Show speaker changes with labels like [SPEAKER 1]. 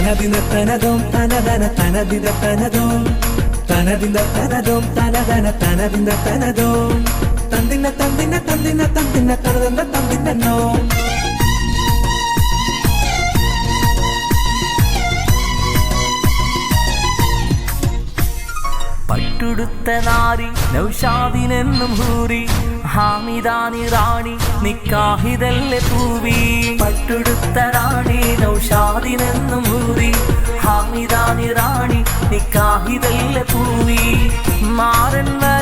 [SPEAKER 1] തനദിന തനദോം തനദന തനദിന തനദോം തനദിന തനദോം തനദന തനദിന തനദോം തന്ദിന തന്ദിന തന്ദിന തന്ദിന തനദന തന്ദിനോ.
[SPEAKER 2] പട്ടുടുത്ത നാരി നൗഷാദിനെന്നും ഹൂറി ഹാമിദാനി റാണി നിക്കാഹിതല്ലേ പൂവി. പട്ടുടുത്ത റാണി നൗഷാദിനെന്നും ഹൂറി ഹാമിദാനി റാണി നിക്കാഹിതല്ലേ പൂവി. മാറന്ന